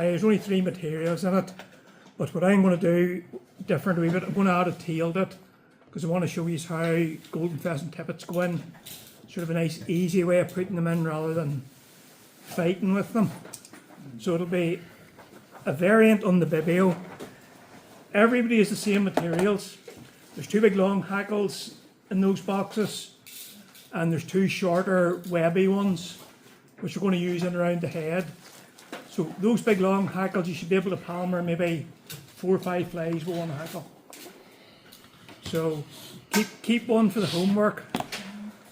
There's only 3 materials in it, but what I'm going to do different a wee bit, I'm going to add a tail to it, because I want to show you how golden pheasant tippets go in. Sort of a nice easy way of putting them in rather than fighting with them. So it'll be a variant on the Bibio. Everybody has the same materials. There's 2 big long hackles in those boxes, and there's 2 shorter webby ones which we're going to use in around the head. So those big long hackles, you should be able to palmer maybe 4 or 5 flies with one hackle. So keep one for the homework,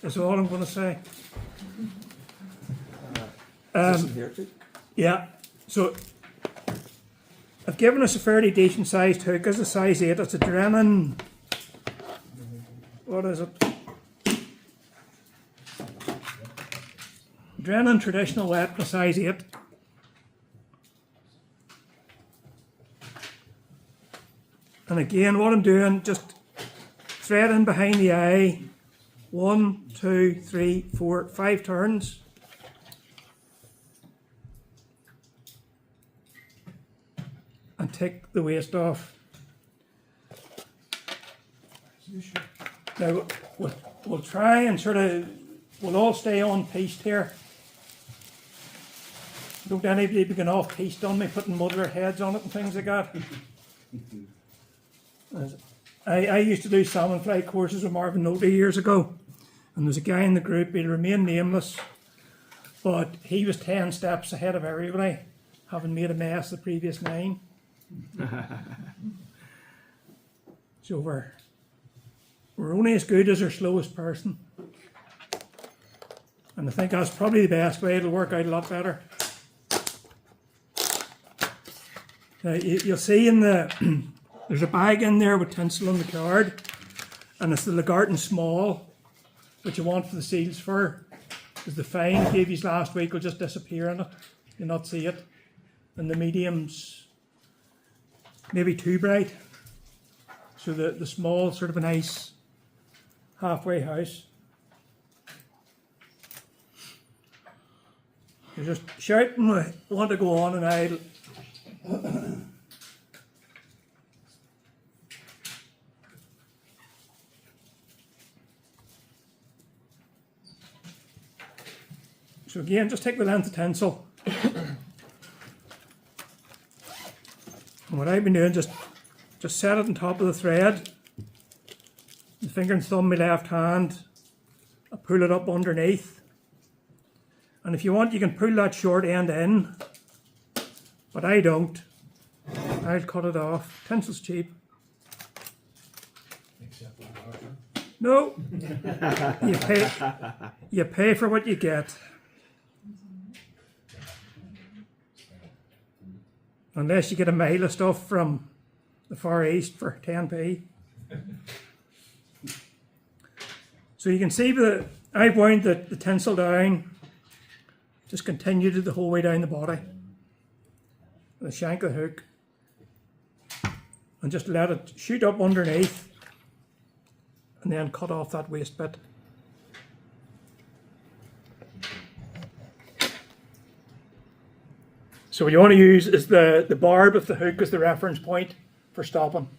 is all I'm going to say. Yeah, so I've given us a fairly decent sized hook. It's a size 8, it's a Drennan, what is it? Drennan traditional wet, a size 8. And again, what I'm doing, just thread in behind the eye, 1, 2, 3, 4, 5 turns. And take the waist off. Now we'll try and we'll all stay on piste here. Don't anybody be going off piste on me, putting modular heads on it and things like that. I used to do salmon fly courses with Marvin Nolte years ago, and there's a guy in the group, he'll remain nameless, but he was 10 steps ahead of everybody, having made a mess the previous 9. So we're only as good as our slowest person, and I think that's probably the best way. It'll work out a lot better. Now you'll see in the there's a bag in there with tinsel on the card, and it's the Lagarton small, which you want for the seals fur, because the fine I gave you last week will just disappear in it. You'll not see it. And the medium's maybe too bright. So the small, sort of a nice halfway house. You're just shouting, I want to go on, and I'll so again, just take the length of tinsel. And what I've been doing, just set it on top of the thread. The finger and thumb, my left hand, I pull it up underneath. And if you want, you can pull that short end in, but I don't. I'll cut it off. Tinsel's cheap. Except for the water. No, you pay for what you get. Unless you get a mile of stuff from the Far East for 10p. So you can see that I've wound the tinsel down, just continued it the whole way down the body, the shank of the hook, and just let it shoot up underneath, and then cut off that waist bit. So what you want to use is the barb of the hook as the reference point for stopping.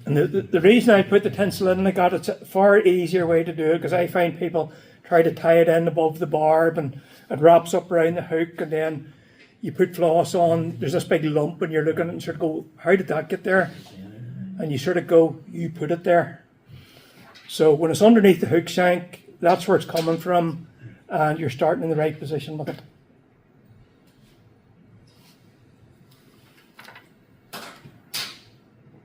And the reason I put the tinsel in like that, it's a far easier way to do it, because I find people try to tie it in above the barb and it wraps up around the hook, and then you put floss on, there's this big lump, and you're looking at it and sort of go, how did that get there? And you sort of go, you put it there. So when it's underneath the hook shank, that's where it's coming from, and you're starting in the right position with it.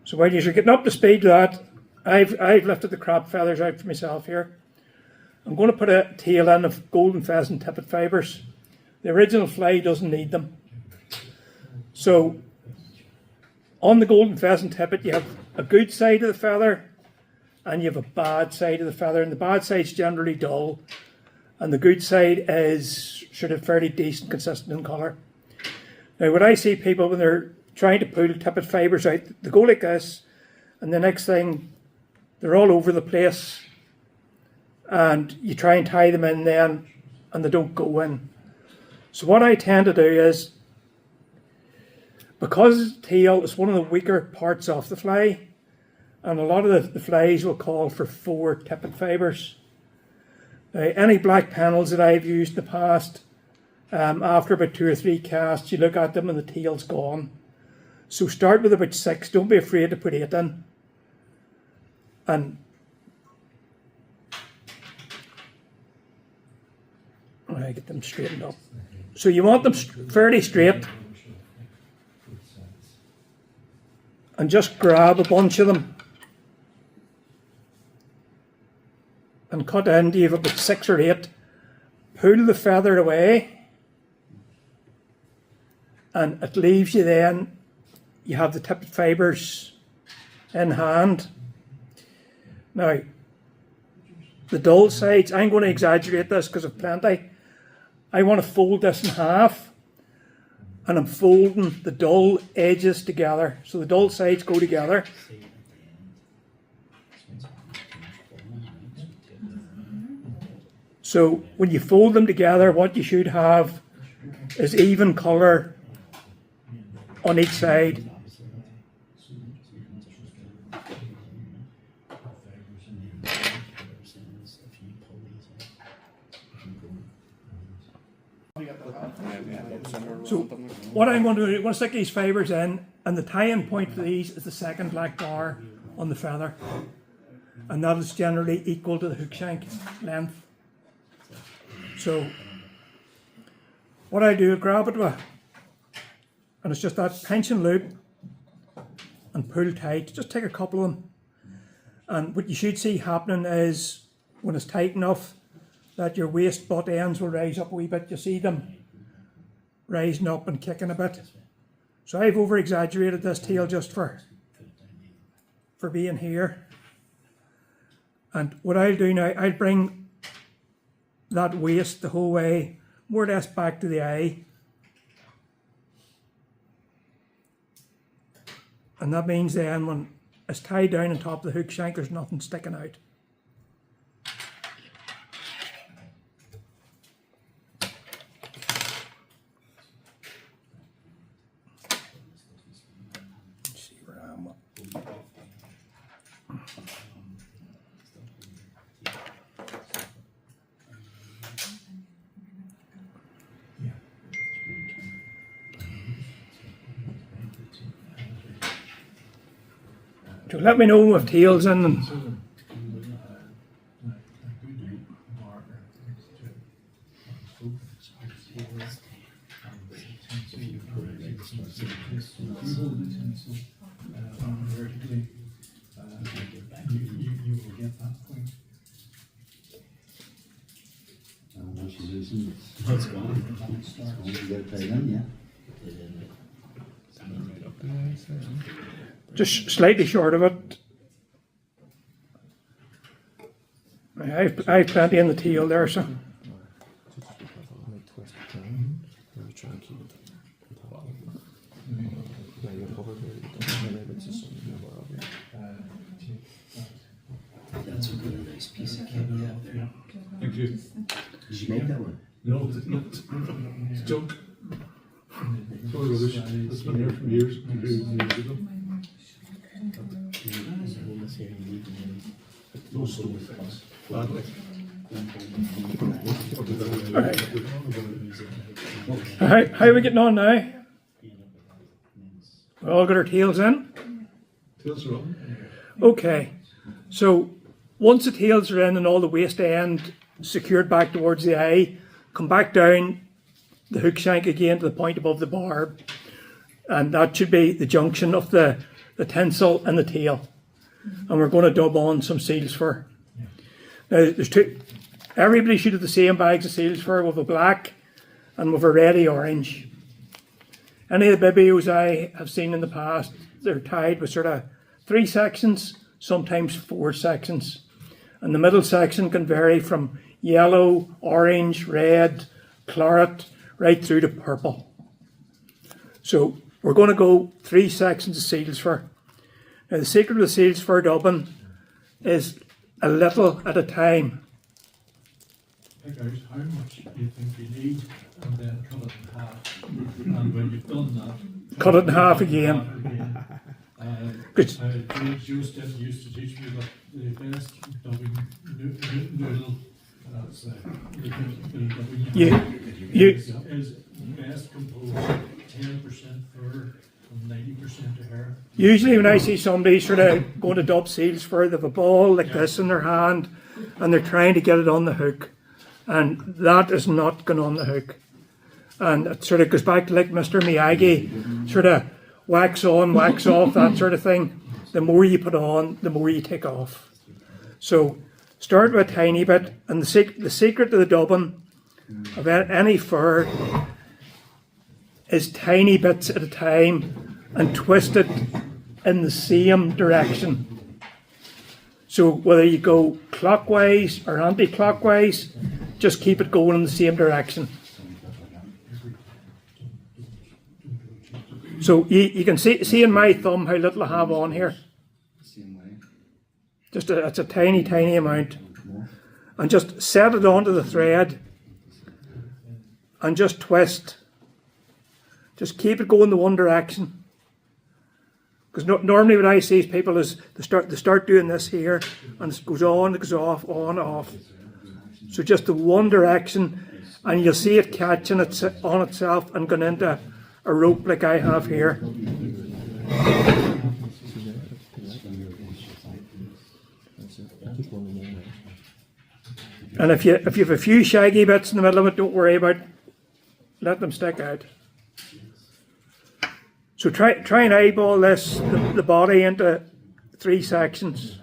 So while you're getting up to speed to that, I've lifted the crab feathers out for myself here. I'm going to put a tail in of golden pheasant tippet fibres. The original fly doesn't need them. So on the golden pheasant tippet, you have a good side of the feather and you have a bad side of the feather, and the bad side's generally dull and the good side is sort of fairly decent, consistent in colour. Now what I see people when they're trying to pull tippet fibres out. They go like this, and the next thing, they're all over the place, and you try and tie them in then, and they don't go in. So what I tend to do is, because teal is one of the weaker parts of the fly, and a lot of the flies will call for 4 tippet fibres. Any black panels that I've used in the past, after about 2 or 3 casts, you look at them and the tail's gone. So start with about 6. Don't be afraid to put 8 in. And I get them straightened up. So you want them fairly straight. And just grab a bunch of them and cut in. You have about 6 or 8. Pull the feather away, and it leaves you then, you have the tippet fibres in hand. Now, the dull sides, I'm going to exaggerate this because of plenty. I want to fold this in half, and I'm folding the dull edges together. So the dull sides go together. So when you fold them together, what you should have is even colour on each side. So what I'm going to do, I'm going to stick these fibres in, and the tie-in point for these is the second black bar on the feather, and that is generally equal to the hook shank length. So what I do, grab it with, and it's just that pinch and loop and pull tight. Just take a couple of them, and what you should see happening is when it's tight enough that your waist butt ends will rise up a wee bit. You see them rising up and kicking a bit. So I've over exaggerated this tail just for being here. And what I'll do now, I'll bring that waist the whole way more or less back to the eye, and that means then when it's tied down on top of the hook shank, there's nothing sticking out. Let's see where I'm at. So let me know if tails in them. It's gone. It's gone. You got it tied in, yeah? Just slightly short of it. I've plenty in the tail there, so. That's a really nice piece of Kealey out there. Thank you. Did you make that one? No, it's not. It's junk. It's all rubbish. It's been here for years. Years ago. No soul effects. Gladly. How are we getting on now? We all got our tails in? Tails are on. Okay, so once the tails are in and all the waist end secured back towards the eye, come back down the hook shank again to the point above the barb, and that should be the junction of the tinsel and the tail. And we're going to dub on some seals fur. Now there's two, everybody should have the same bags of seals fur, with a black and with a reddy orange. Any of the Bibios I have seen in the past, they're tied with sort of 3 sections, sometimes 4 sections. And the middle section can vary from yellow, orange, red, claret, right through to purple. So we're going to go 3 sections of seals fur. Now the secret of the seals fur dubbing is a little at a time. Pick out how much you think you need and then cut it in half. And when you've done that, Cut it in half again. Good. George used to teach me that the best dubbing noodle, that's is best composed 10% fur and 90% hair. Usually when I see somebody sort of going to dub seals fur, they have a ball like this in their hand and they're trying to get it on the hook. And that is not going on the hook. And it sort of goes back to like Mr. Miyagi, sort of wax on, wax off, that sort of thing. The more you put on, the more you take off. So start with a tiny bit, and the secret to the dubbing of any fur is tiny bits at a time and twist it in the same direction. So whether you go clockwise or anti-clockwise, just keep it going in the same direction. So you can see in my thumb how little I have on here. Just it's a tiny, tiny amount. And just set it onto the thread and just twist. Just keep it going the one direction. Because normally what I see is people is they start doing this here and it goes on, it goes off, on, off. So just the one direction, and you'll see it catching it on itself and going into a rope like I have here. And if you have a few shaggy bits in the middle of it, don't worry about let them stick out. So try and eyeball this, the body into 3 sections.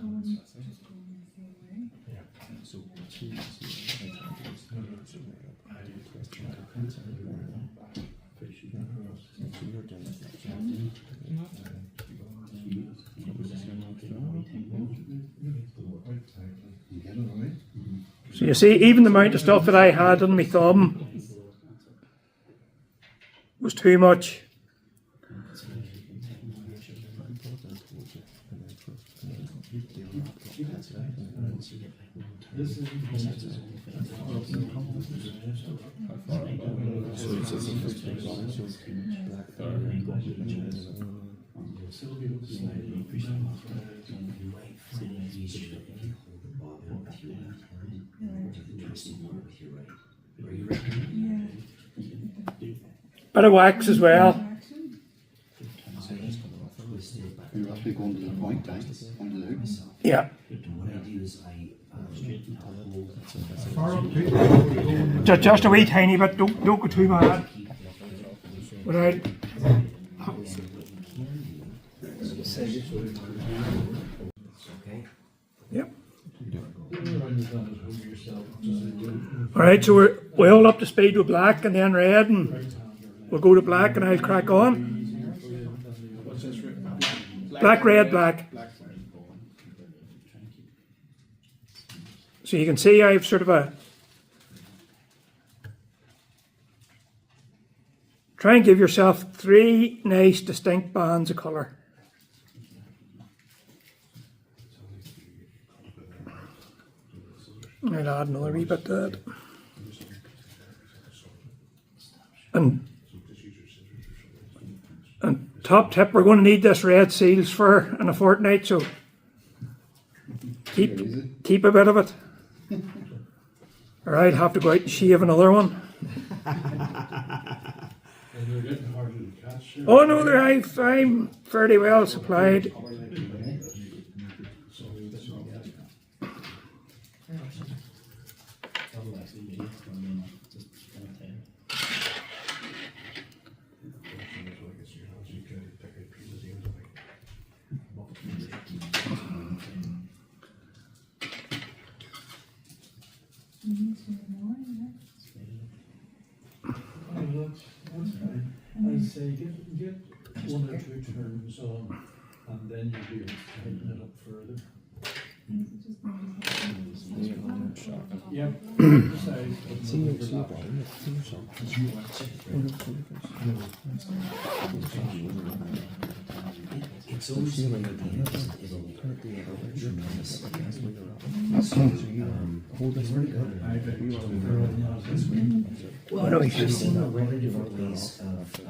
So you see, even the amount of stuff that I had on my thumb was too much. Bit of wax as well. You must be going to the point, onto the hook. Yeah. Just a wee tiny bit. Don't go too bad. Without. Yep. Alright, so we're all up to speed with black and then red, and we'll go to black and I'll crack on. Black, red, black. So you can see I've sort of a... Try and give yourself 3 nice distinct bands of colour. I'll add another wee bit to that. And top tip, we're going to need this red seals fur in a fortnight, so keep a bit of it. Or I'd have to go out and shave another one. Oh no, I'm fairly well supplied. I'd say get 1 or 2 turns on, and then you'll be able to tighten it up further. Yep. It's always the way at the end, it'll tremendous. Well, I know he's I've just- seen a lot of different ways of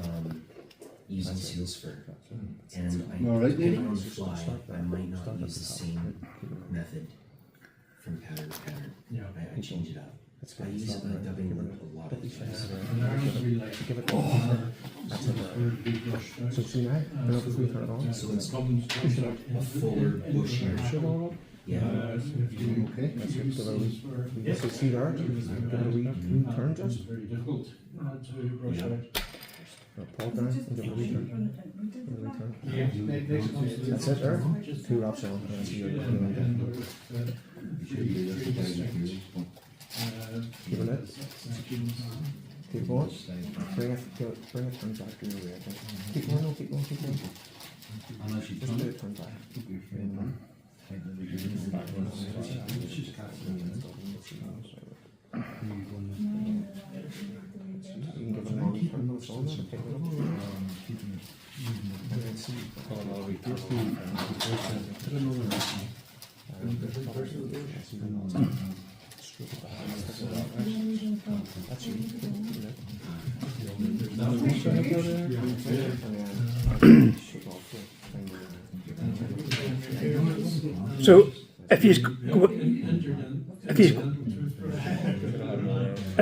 using seals fur, and All right, depending on the fly, I might not use the same method from pattern to pattern. Yeah. I change it up. I use dubbing a lot of times. And ours we like. Give it That's it. Be brushed out. So see now, and if we turn it on, So it's Comes out a fuller, bushier. shut all up. Yeah. if you Okay. use seals for- So see there, give it a wee turn It's just. very difficult to brush Yeah. out. Paul down and give it a wee turn. Give it a wee turn. That's That's it there. Two wraps on. And see you're doing it. Give it a lid. Keep going. Bring it, bring it, turn back to your way. Keep going, no, keep going, keep going. Just do it, turn back. You can give it a long turn, no, it's all there, take it up. And then see, that's you. So if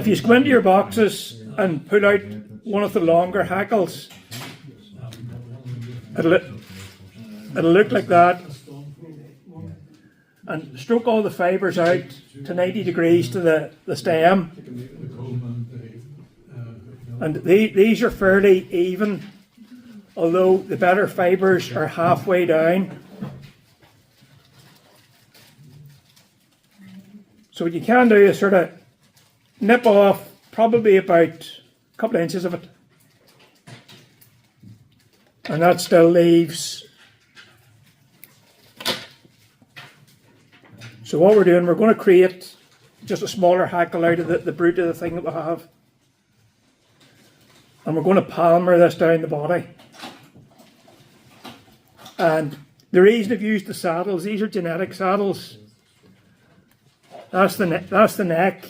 you go into your boxes and pull out one of the longer hackles, it'll look like that, and stroke all the fibres out to 90 degrees to the stem, and these are fairly even, although the better fibres are halfway down. So what you can do is sort of nip off probably about a couple of inches of it, and that still leaves. So what we're doing, we're going to create just a smaller hackle out of the brute of the thing that we have, and we're going to palmer this down the body. And the reason I've used the saddles, these are genetic saddles. That's the neck,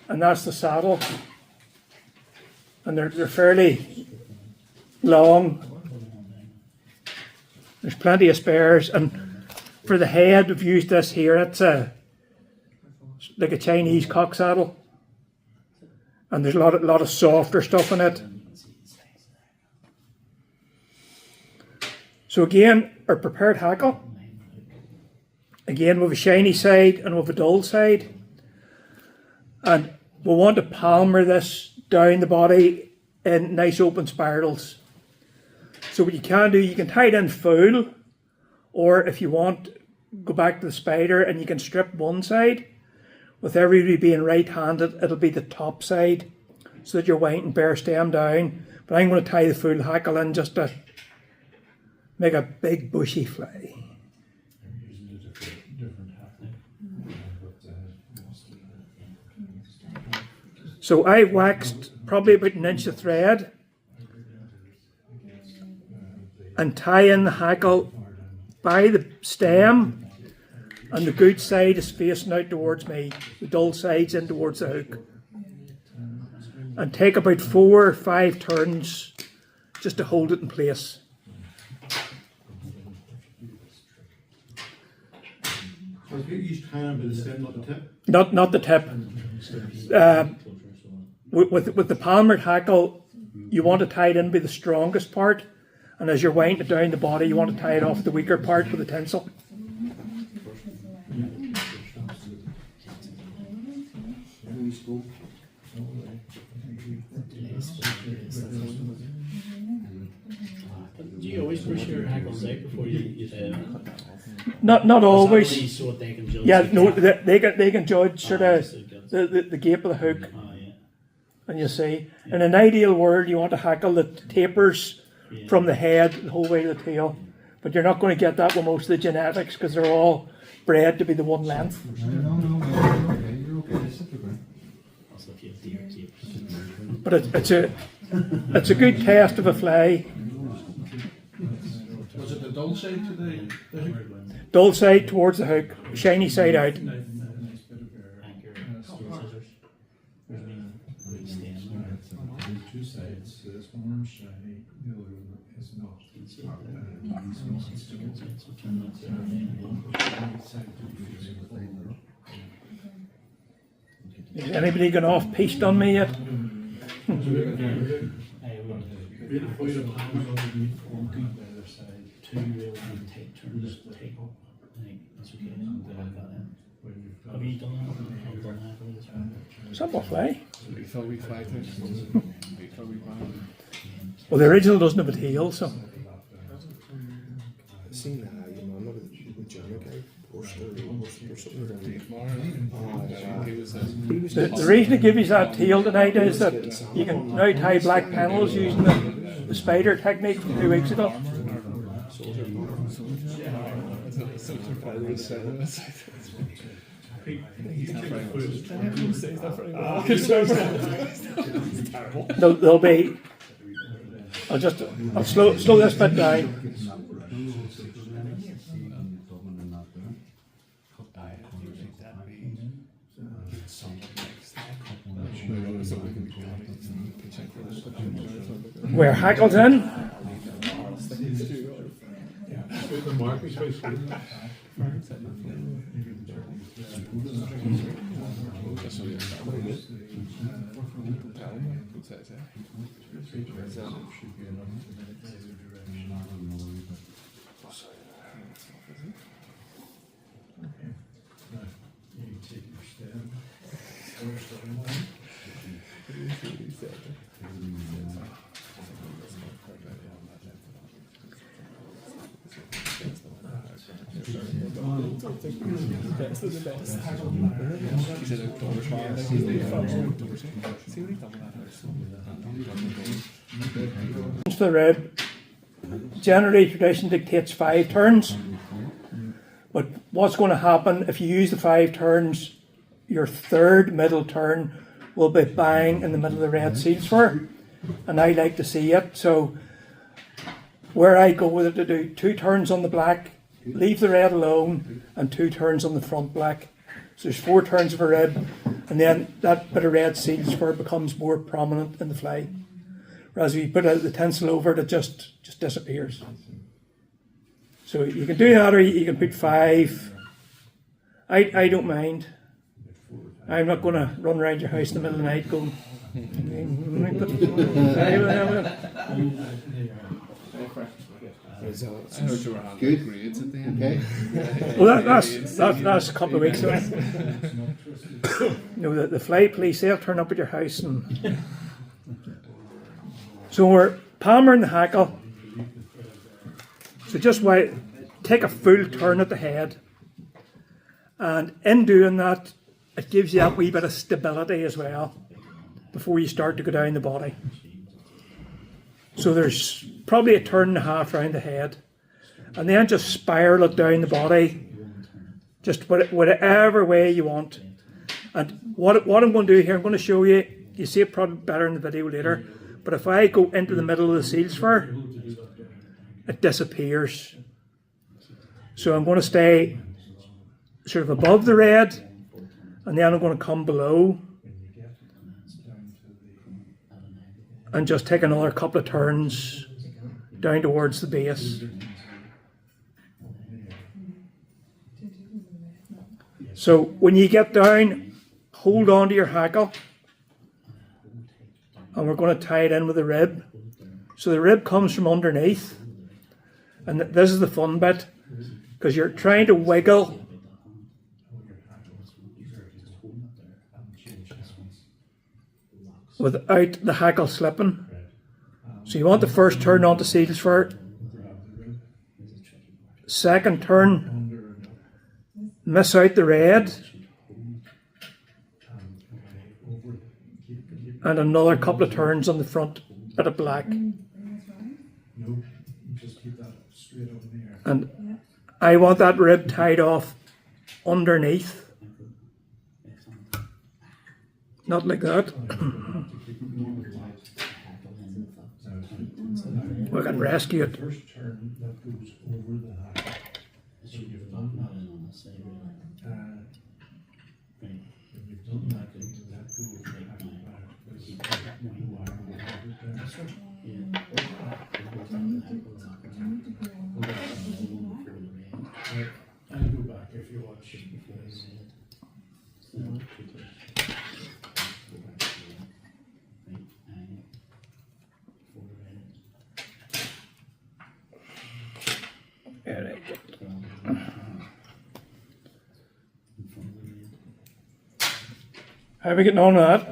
and that's the saddle, and they're fairly long. There's plenty of spares, and for the head we've used this here. It's like a Chinese cock saddle, and there's a lot of softer stuff in it. So again, our prepared hackle. Again, with a shiny side and with a dull side. And we want to palmer this down the body in nice open spirals. So what you can do, you can tie it in full, or if you want, go back to the spider and you can strip one side. With everybody being right-handed, it'll be the top side, so that you're winding bare stem down. But I'm going to tie the full hackle in just to make a big bushy fly. So I waxed probably about an inch of thread and tie in the hackle by the stem, and the good side is facing out towards me, the dull side's in towards the hook. And take about 4 or 5 turns just to hold it in place. So you used hand by the stem, not the tip? Not the tip. With the palmered hackle, you want to tie it in by the strongest part, and as you're winding it down the body, you want to tie it off the weaker part with the tinsel. Do you always brush your hackles out before you tie them? Not always. So they can judge. Yeah, no, they can judge sort of the gape of the hook, Oh, yeah. and you see. In an ideal world, you want a hackle that tapers from the head the whole way to the tail, but you're not going to get that with most of the genetics because they're all bred to be the one length. No, you're okay, sit the ground. But it's a good test of a fly. Was it the dull side to the hook? Dull side towards the hook, shiny side out. Anchor, scissors. Two sides, this one shiny, the other one is not. Is anybody gone off piste on me yet? Two really tight turns, tight. I think that's okay. Have you done that? I've done that for this one. Simple fly. Before we fly to before we fly. Well, the original doesn't have a tail, so. Seen that, you know, another German guy, or something The reason I give you that tail tonight is that you can now tie black panels using the spider technique from 2 weeks ago. There'll be. I'll slow this bit down. Where hackles in. The rib, generally tradition dictates 5 turns, but what's going to happen if you use the 5 turns, your third middle turn will be bang in the middle of the red seals fur, and I like to see it. So where I go with it, to do 2 turns on the black, leave the red alone, and 2 turns on the front black. So there's 4 turns of a rib, and then that bit of red seals fur becomes more prominent in the fly. Whereas if you put the tinsel over it, it just disappears. So you can do that, or you can put 5. I don't mind. I'm not going to run around your house in the middle of the night going. Good. Okay. Well, that's a couple of weeks away. The fly police, they'll turn up at your house and. So we're palmering the hackle. So just take a full turn at the head, and in doing that, it gives you that wee bit of stability as well before you start to go down the body. So there's probably a turn and a half round the head, and then just spiral it down the body, just whatever way you want. And what I'm going to do here, I'm going to show you. You see it probably better in the video later. But if I go into the middle of the seals fur, it disappears. So I'm going to stay sort of above the red, and then I'm going to come below and just take another couple of turns down towards the base. So when you get down, hold on to your hackle. And we're going to tie it in with the rib. So the rib comes from underneath. And this is the fun bit, because you're trying to wiggle without the hackle slipping. So you want the first turn onto seals fur. Second turn, miss out the red. And another couple of turns on the front bit of black. And I want that rib tied off underneath. not like that. We can rescue it. First turn that goes over the hack. So you're not in on the side, really. Right. When you've done that, then that goes right back. There's a wire over there. Yeah. I'll go back if you watch it before I say it. How are we getting on with that?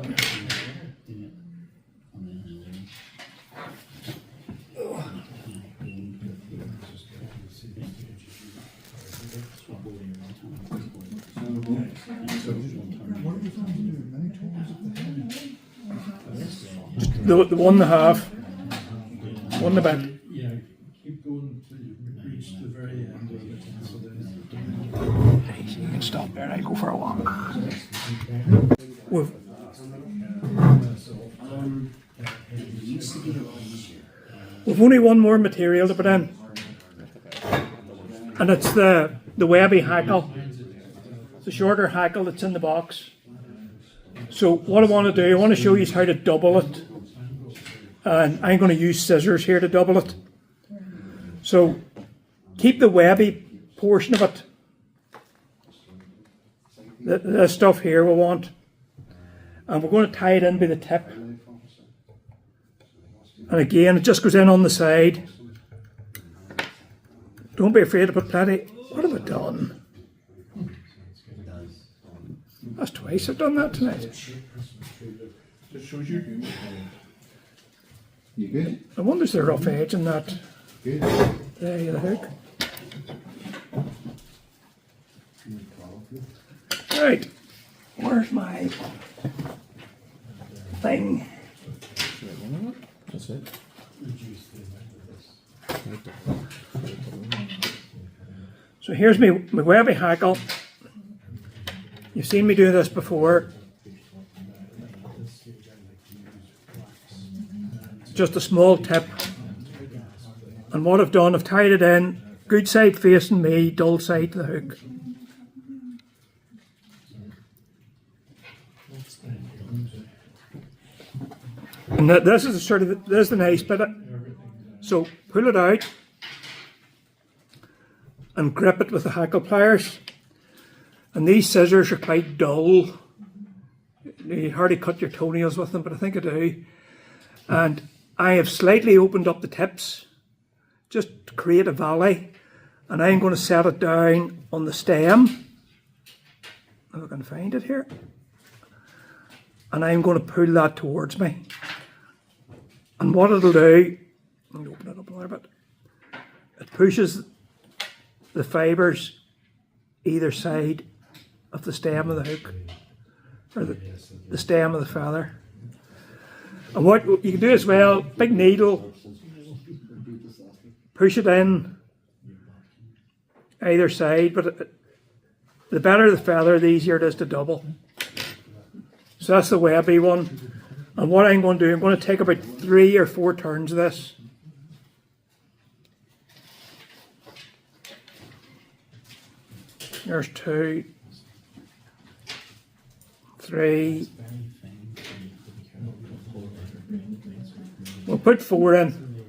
The 1.5. 1 the back. Yeah, keep going till you reach the very end of it. So then You can stop there and I go for a walk. We've, we've only one more material to put in. And it's the webby hackle. The shorter hackle that's in the box. So what I want to do, I want to show you how to double it. And I'm going to use scissors here to double it. So keep the webby portion of it. This stuff here we want. And we're going to tie it in by the tip. And again, it just goes in on the side. Don't be afraid to put plenty. What have I done? That's twice I've done that tonight. Just shows you good. You good? I wonder if there's a rough edge in that. Good. There, the hook. Right. Where's my thing? That's it. So here's my webby hackle. You've seen me do this before. Just a small tip. And what I've done, I've tied it in, good side facing me, dull side to the hook. And this is this is the nice bit. So pull it out and grip it with the hackle pliers. And these scissors are quite dull. You hardly cut your toenails with them, but I think I do. And I have slightly opened up the tips just to create a valley. And I'm going to set it down on the stem. If I can find it here. And I'm going to pull that towards me. And what it'll do, let me open it up a little bit. It pushes the fibres either side of the stem of the hook, or the stem of the feather. And what you can do as well, big needle, push it in either side, but the better the feather, the easier it is to double. So that's the webby one. And what I'm going to do, I'm going to take about 3 or 4 turns of this. There's 2, 3. We'll put 4 in.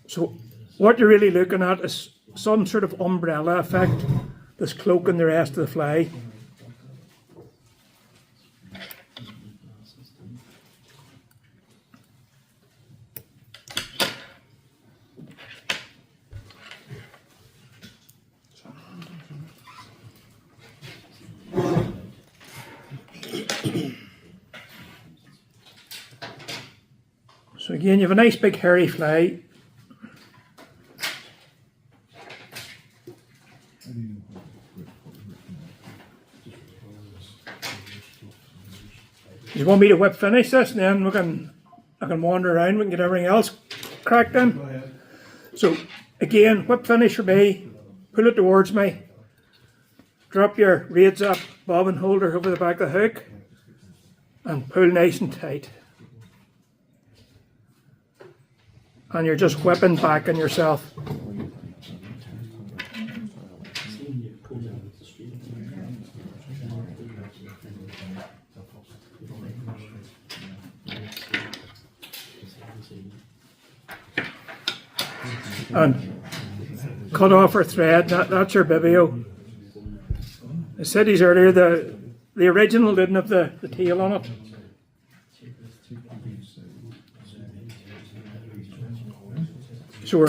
So what you're really looking at is some sort of umbrella effect that's cloaking the rest of the fly. So again, you have a nice big hairy fly. You want me to whip finish this, and then I can wander around, we can get everything else cracked in. So again, whip finish for me, pull it towards me, Drop your raids up bobbin holder over the back of the hook and pull nice and tight. And you're just whipping back on yourself. And cut off her thread. That's your Bibio. I said these earlier, the original didn't have the tail on it. So